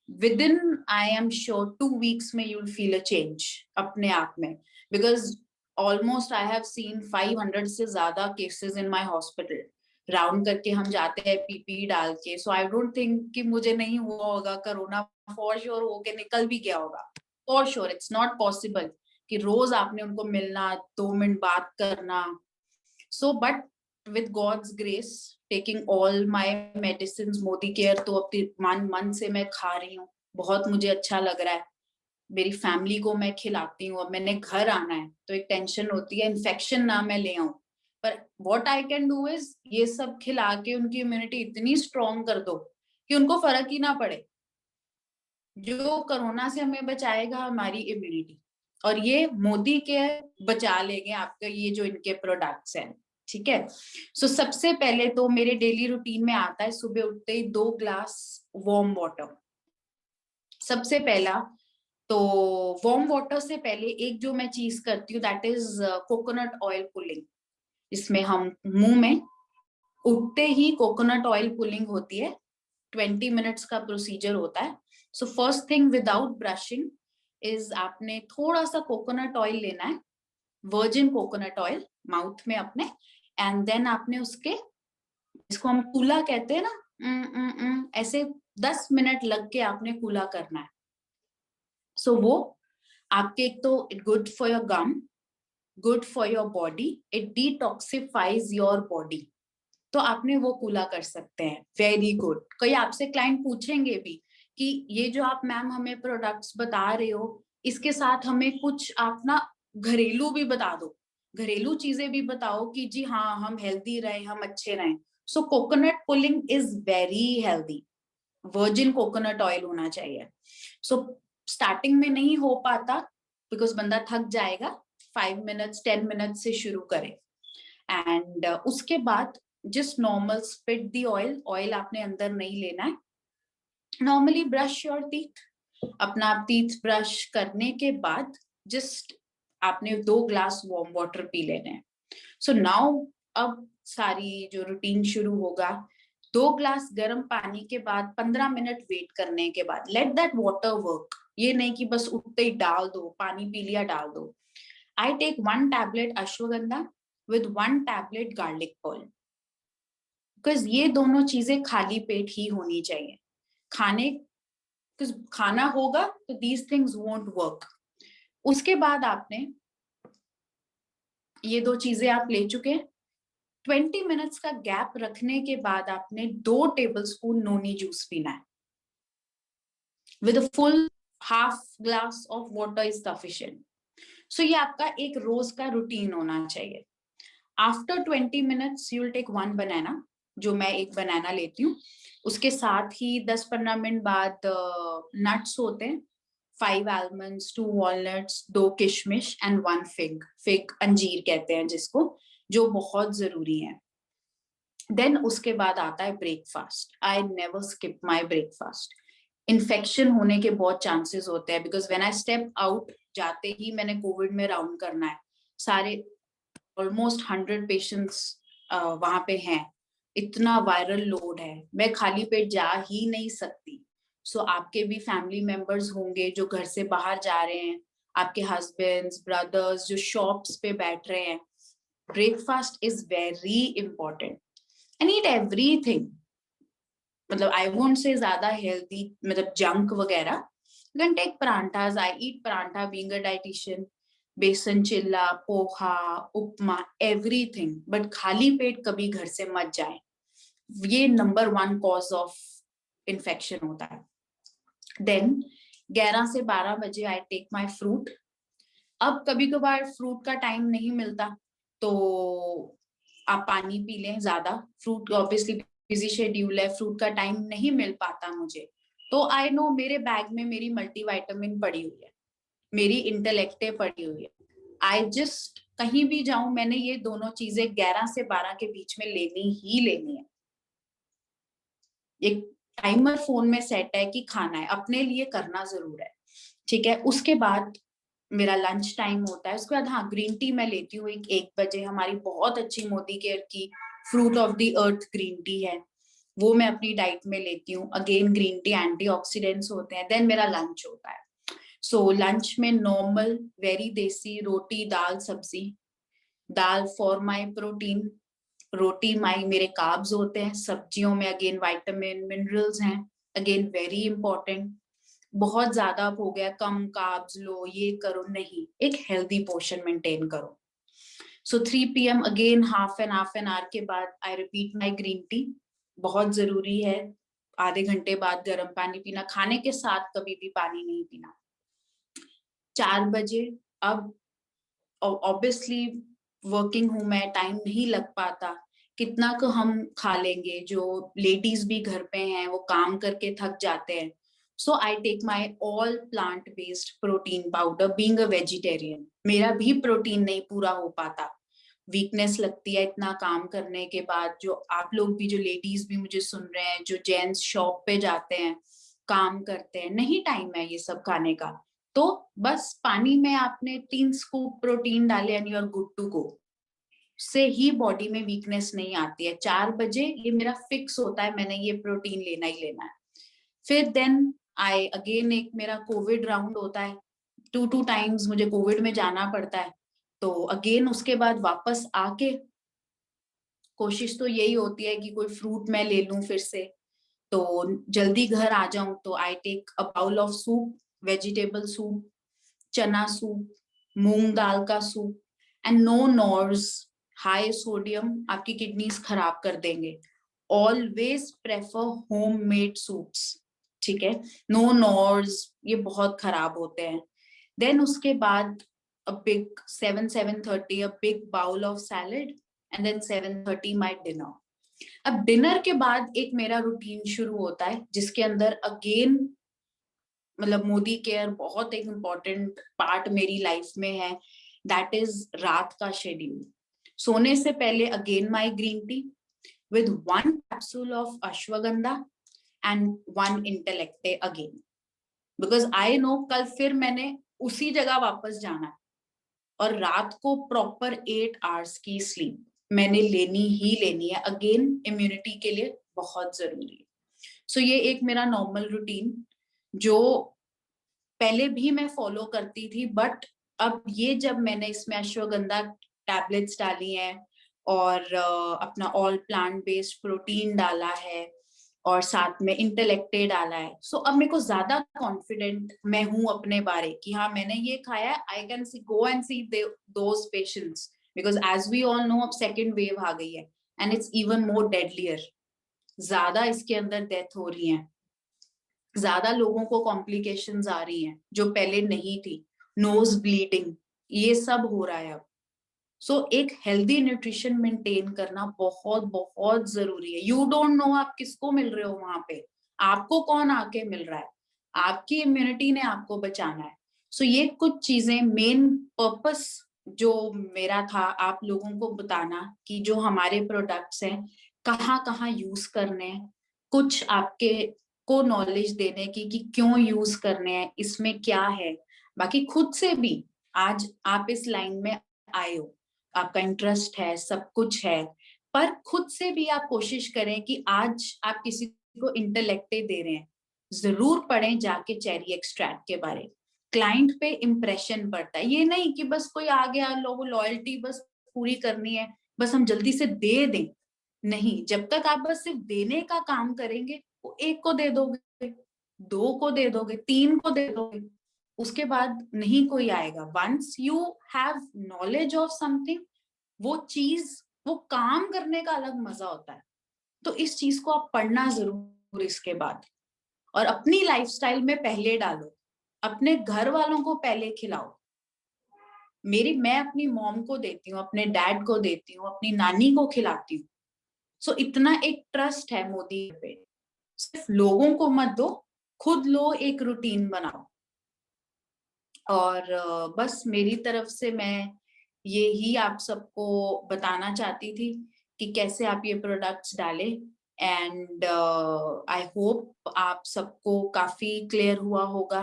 within I am sure 2 weeks में you'll feel a change अपने आप में, because almost I have seen 500 से ज्यादा cases in my hospital, round करके हम जाते हैं पीपी डाल के। सो आई डोंट थिंक कि मुझे नहीं हुआ होगा कोरोना, फॉर श्योर होके निकल भी गया होगा, for sure it's not possible कि रोज आपने उनको मिलना, 2 मिनट बात करना। So but with God's grace, taking all my medicines, Modi care तो अपनी मन से मैं खा रही हूँ, बहुत मुझे अच्छा लग रहा है, मेरी फैमिली को मैं खिलाती हूँ। अब मैंने घर आना है तो एक टेंशन होती है इन्फेक्शन ना मैं ले आऊं, पर what I can do is ये सब खिला के उनकी इम्यूनिटी इतनी स्ट्रॉन्ग कर दो कि उनको फर्क ही ना पड़े। जो कोरोना से हमें बचाएगा हमारी इम्यूनिटी, और ये मोदी के बचा लेंगे आपका ये जो इनके प्रोडक्ट्स हैं, ठीक है। सो सबसे पहले तो मेरे डेली रूटीन में आता है सुबह उठते ही 2 ग्लास वार्म वाटर, सबसे पहला। तो वार्म वाटर से पहले एक जो मैं चीज करती हूँ that is coconut oil pulling, इसमें हम मुंह में उठते ही कोकोनट ऑयल पुलिंग होती है, 20 मिनट्स का प्रोसीजर होता है। So first thing without brushing is आपने थोड़ा सा कोकोनट ऑयल लेना है, वर्जिन कोकोनट ऑयल माउथ में अपने, एंड देन आपने उसके, इसको हम कूला कहते हैं ना, ऐसे 10 मिनट लग के आपने कूला करना है। सो वो आपके, एक तो it good for your gum, good for your body, it detoxifies your body. तो आपने वो कूला कर सकते हैं, वेरी गुड। कई आपसे क्लाइंट पूछेंगे भी कि ये जो आप मैम हमें प्रोडक्ट्स बता रहे हो, इसके साथ हमें कुछ आप ना घरेलू भी बता दो, घरेलू चीजें भी बताओ कि जी हाँ हम हेल्दी रहे, हम अच्छे रहें। सो coconut pulling is very healthy, virgin coconut oil होना चाहिए। सो स्टार्टिंग में नहीं हो पाता बिकॉज बंदा थक जाएगा, 5 मिनट्स 10 मिनट्स से शुरू करें। एंड उसके बाद जस्ट नॉर्मल स्पिट दी ऑयल, ऑयल आपने अंदर नहीं लेना है। नॉर्मली ब्रश योर टीथ, अपना टीथ ब्रश करने के बाद जस्ट आपने 2 ग्लास वार्म वाटर पी लेने हैं। सो नाउ अब सारी जो रूटीन शुरू होगा, 2 ग्लास गर्म पानी के बाद 15 मिनट वेट करने के बाद लेट दैट वाटर वर्क। ये नहीं कि बस उठते ही डाल दो, पानी पी लिया डाल दो। I take 1 tablet ashwagandha with 1 tablet garlic pearl, because ये दोनों चीजें खाली पेट ही होनी चाहिए। खाना होगा तो these things won't work। उसके बाद आपने ये 2 चीजें आप ले चुके, 20 मिनट्स का गैप रखने के बाद आपने 2 टेबलस्पून नोनी जूस पीना है with a full half glass of water is sufficient. So ये आपका एक रोज का रूटीन होना चाहिए। After 20 minutes you will take 1 banana, जो मैं एक बनाना लेती हूँ। उसके साथ ही 10-15 मिनट बाद नट्स होते हैं, 5 आलमंड्स, 2 वॉलनट्स, 2 किशमिश एंड 1 फिग, फिग अंजीर कहते हैं जिसको, जो बहुत जरूरी है। देन उसके बाद आता है breakfast. I never skip my breakfast. Infection होने के बहुत चांसेस होते हैं because when I step out, जाते ही मैंने कोविड में राउंड करना है, सारे ऑलमोस्ट 100 पेशेंट्स वहां पे हैं, इतना वायरल लोड है, मैं खाली पेट जा ही नहीं सकती। सो आपके भी फैमिली मेंबर्स होंगे जो घर से बाहर जा रहे हैं, आपके हस्बैंड्स, ब्रदर्स जो शॉप्स पे बैठ रहे हैं। Breakfast is very important and eat everything. मतलब आई वोंट से ज्यादा हेल्दी, मतलब जंक वगैरह। You can take parathas. I eat paratha being a dietitian. बेसन चिल्ला, पोहा, उपमा, एवरीथिंग, बट खाली पेट कभी घर से मत जाए। ये नंबर 1 कॉज ऑफ इन्फेक्शन होता है। देन 11 से 12 बजे आई टेक माई फ्रूट। अब कभी कभार फ्रूट का टाइम नहीं मिलता तो आप पानी पी लें ज्यादा। फ्रूट ऑब्वियसली बिजी शेड्यूल है, फ्रूट का टाइम नहीं मिल पाता मुझे, तो आई नो मेरे बैग में मेरी मल्टीविटामिन पड़ी हुई है, मेरी इंटेलेक्टे पड़ी हुई है। आई जस्ट कहीं भी जाऊं, मैंने ये दोनों चीजें 11 से 12 के बीच में लेनी ही लेनी है। एक टाइमर फोन में सेट है कि खाना है, अपने लिए करना जरूर है, ठीक है। उसके बाद मेरा लंच टाइम होता है। उसके बाद हाँ, ग्रीन टी मैं लेती हूँ 1 बजे। हमारी बहुत अच्छी मोदी केयर की fruit of the earth green tea है, वो मैं अपनी डाइट में लेती हूँ। अगेन ग्रीन टी एंटीऑक्सीडेंट्स होते हैं। देन मेरा लंच होता है। सो लंच में नॉर्मल वेरी देसी रोटी, दाल, सब्जी। दाल फॉर माय प्रोटीन, रोटी माई मेरे कार्ब्स होते हैं। सब्जियों में अगेन विटामिन मिनरल्स हैं, अगेन वेरी इंपॉर्टेंट। बहुत ज्यादा हो गया, कम कार्ब्स लो, ये करो, नहीं, एक हेल्दी पोर्शन मेंटेन करो। सो 3 PM again half an hour के बाद I repeat my green tea. बहुत जरूरी है आधे घंटे बाद गर्म पानी पीना, खाने के साथ कभी भी पानी नहीं पीना। 4 बजे, अब ऑब्वियसली वर्किंग हूं मैं, टाइम नहीं लग पाता, कितना को हम खा लेंगे, जो लेडीज भी घर पे हैं वो काम करके थक जाते हैं। So I take my all plant based protein powder. Being a vegetarian मेरा भी प्रोटीन नहीं पूरा हो पाता, वीकनेस लगती है इतना काम करने के बाद। जो आप लोग भी, जो लेडीज भी मुझे सुन रहे हैं, जो जेंट्स शॉप पे जाते हैं, काम करते हैं, नहीं टाइम है ये सब खाने का, तो बस पानी में आपने 3 स्कूप प्रोटीन डाले and you are good to go. से ही बॉडी में वीकनेस नहीं आती है। 4 बजे ये मेरा फिक्स होता है, मैंने ये प्रोटीन लेना ही लेना है। फिर देन आई अगेन, एक मेरा कोविड राउंड होता है, 2 टाइम्स मुझे कोविड में जाना पड़ता है, तो अगेन उसके बाद वापस आके कोशिश तो यही होती है कि कोई फ्रूट मैं ले लूं फिर से, तो जल्दी घर आ जाऊं, तो I take a bowl of soup, vegetable soup, chana soup, moong dal का soup, and no Knorr, high sodium, आपकी किडनीज खराब कर देंगे। Always prefer homemade soups, ठीक है, नो नॉर्स, ये बहुत खराब होते हैं। देन उसके बाद a big 7:30 a big bowl of salad and then 7:30 my dinner। अब डिनर के बाद एक मेरा रूटीन शुरू होता है जिसके अंदर अगेन मतलब मोदी केयर बहुत एक इम्पोर्टेंट पार्ट मेरी लाइफ में है, दैट इज रात का शेड्यूल। सोने से पहले again my green tea with 1 capsule of ashwagandha and 1 Intellecte again, because I know कल फिर मैंने उसी जगह वापस जाना है, और रात को प्रॉपर 8 आवर्स की स्लीप मैंने लेनी ही लेनी है, अगेन इम्यूनिटी के लिए बहुत जरूरी है। सो ये एक मेरा नॉर्मल रूटीन जो पहले भी मैं फॉलो करती थी, बट अब ये जब मैंने इसमें अश्वगंधा टैबलेट्स डाली हैं और अपना ऑल प्लांट बेस्ड प्रोटीन डाला है और साथ में इंटेलेक्टे डाला है, सो अब मेरे को ज्यादा कॉन्फिडेंट मैं हूं अपने बारे कि हाँ मैंने ये खाया, I can see go and see those patients, because as we all know अब सेकेंड वेव आ गई है and it's even more deadlier, ज्यादा इसके अंदर डेथ हो रही है, ज्यादा लोगों को कॉम्प्लिकेशंस आ रही हैं जो पहले नहीं थी, नोज ब्लीडिंग, ये सब हो रहा है अब। सो एक हेल्दी न्यूट्रिशन मेंटेन करना बहुत बहुत जरूरी है। यू डोंट नो आप किसको मिल रहे हो वहां पे, आपको कौन आके मिल रहा है, आपकी इम्यूनिटी ने आपको बचाना है। सो ये कुछ चीजें, मेन पर्पस जो मेरा था आप लोगों को बताना कि जो हमारे प्रोडक्ट्स हैं कहाँ कहाँ यूज करने हैं, कुछ आपके को नॉलेज देने की कि क्यों यूज करने हैं, इसमें क्या है। बाकी खुद से भी आज आप इस लाइन में आए हो, आपका इंटरेस्ट है, सब कुछ है, पर खुद से भी आप कोशिश करें कि आज आप किसी को इंटेलेक्टे दे रहे हैं, जरूर पढ़ें जाके चेरी एक्सट्रैक्ट के बारे। क्लाइंट पे इम्प्रेशन पड़ता है, ये नहीं कि बस कोई आ गया, लोगों लॉयल्टी बस पूरी करनी है, बस हम जल्दी से दे दें, नहीं, जब तक आप बस सिर्फ देने का काम करेंगे, वो 1 को दे दोगे, 2 को दे दोगे, 3 को दे दोगे, उसके बाद नहीं कोई आएगा। Once you have knowledge of something, वो चीज, वो काम करने का अलग मजा होता है। तो इस चीज को आप पढ़ना जरूर इसके बाद, और अपनी लाइफस्टाइल में पहले डालो, अपने घर वालों को पहले खिलाओ। मैं अपनी मॉम को देती हूँ, अपने डैड को देती हूँ, अपनी नानी को खिलाती हूँ। सो इतना एक ट्रस्ट है मोदी पे, सिर्फ लोगों को मत दो, खुद लो, एक रूटीन बनाओ। और बस मेरी तरफ से मैं ये ही आप सबको बताना चाहती थी कि कैसे आप ये प्रोडक्ट्स डालें, एंड आई होप आप सबको काफी क्लियर हुआ होगा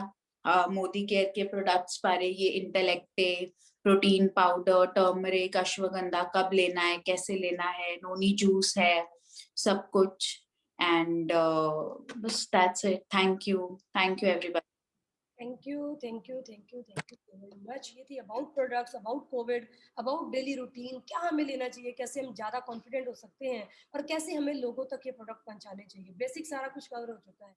मोदी केयर के प्रोडक्ट्स बारे, ये इंटेलेक्टे, प्रोटीन पाउडर, टर्मरिक, अश्वगंधा कब लेना है, कैसे लेना है, नोनी जूस है, सब कुछ। एंड बस that's it. Thank you everybody. Thank you, thank you, thank you, thank you so very much. ये थी about products, about Covid, about daily routine, क्या हमें लेना चाहिए, कैसे हम ज़्यादा कॉन्फिडेंट हो सकते हैं और कैसे हमें लोगों तक ये प्रोडक्ट पहुंचाने चाहिए। बेसिक सारा कुछ कवर हो चुका है।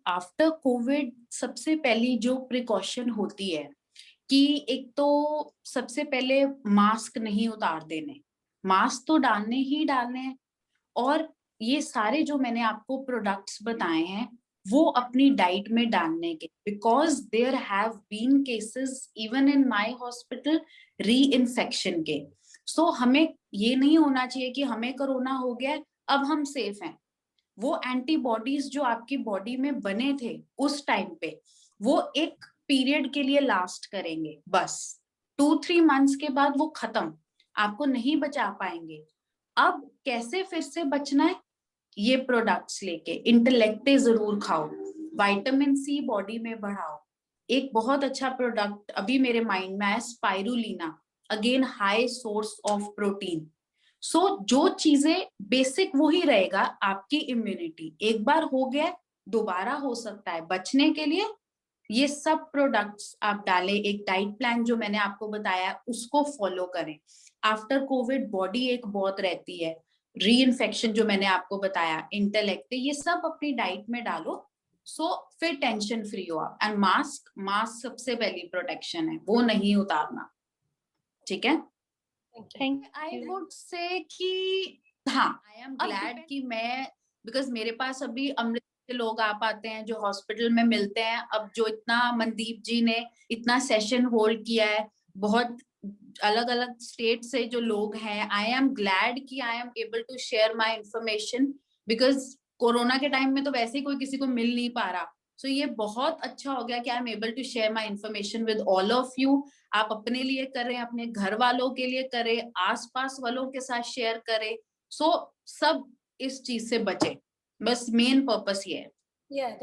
आफ्टर कोविड सबसे पहली जो प्रिकॉशन होती है कि एक तो सबसे पहले मास्क नहीं उतार देने, मास्क तो डालने ही डालने हैं, और ये सारे जो मैंने आपको प्रोडक्ट्स बताए हैं वो अपनी डाइट में डालने के, because there have been cases even in my hospital reinfection के। सो हमें ये नहीं होना चाहिए कि हमें कोरोना हो गया है अब हम सेफ हैं। वो एंटीबॉडीज जो आपकी बॉडी में बने थे उस टाइम पे, वो एक पीरियड के लिए लास्ट करेंगे, बस 2-3 मंथ्स के बाद वो खत्म, आपको नहीं बचा पाएंगे। अब कैसे फिर से बचना है, ये प्रोडक्ट्स लेके इंटेलेक्टे जरूर खाओ, विटामिन सी बॉडी में बढ़ाओ। एक बहुत अच्छा प्रोडक्ट अभी मेरे माइंड में आया, spirulina, again high source of protein. So जो चीजें बेसिक वही रहेगा, आपकी इम्यूनिटी एक बार हो गया दोबारा हो सकता है, बचने के लिए ये सब प्रोडक्ट्स आप डालें, एक डाइट प्लान जो मैंने आपको बताया उसको फॉलो करें। आफ्टर कोविड बॉडी एक बहुत रहती है, री इन्फेक्शन जो मैंने आपको बताया, इंटेलेक्ट, ये सब अपनी डाइट में डालो, सो फिर टेंशन फ्री हो आप। एंड मास्क, मास्क सबसे पहली प्रोटेक्शन है, वो नहीं उतारना, ठीक है। Thank I you. Would say कि हाँ, आई एम ग्लैड कि मैं, बिकॉज मेरे पास अभी अमृत के लोग आ पाते हैं जो हॉस्पिटल में मिलते हैं। अब जो इतना मनदीप जी ने इतना सेशन होल्ड किया है, बहुत अलग अलग स्टेट से जो लोग हैं, आई एम ग्लैड कि I am able to share my information, because corona के टाइम में तो वैसे ही कोई किसी को मिल नहीं पा रहा। सो ये बहुत अच्छा हो गया कि I am able to share my information with all of you. आप अपने लिए करें, अपने घर वालों के लिए करें, आसपास वालों के साथ शेयर करें, सो सब इस चीज से बचे, बस मेन पर्पस ये है। Yeah,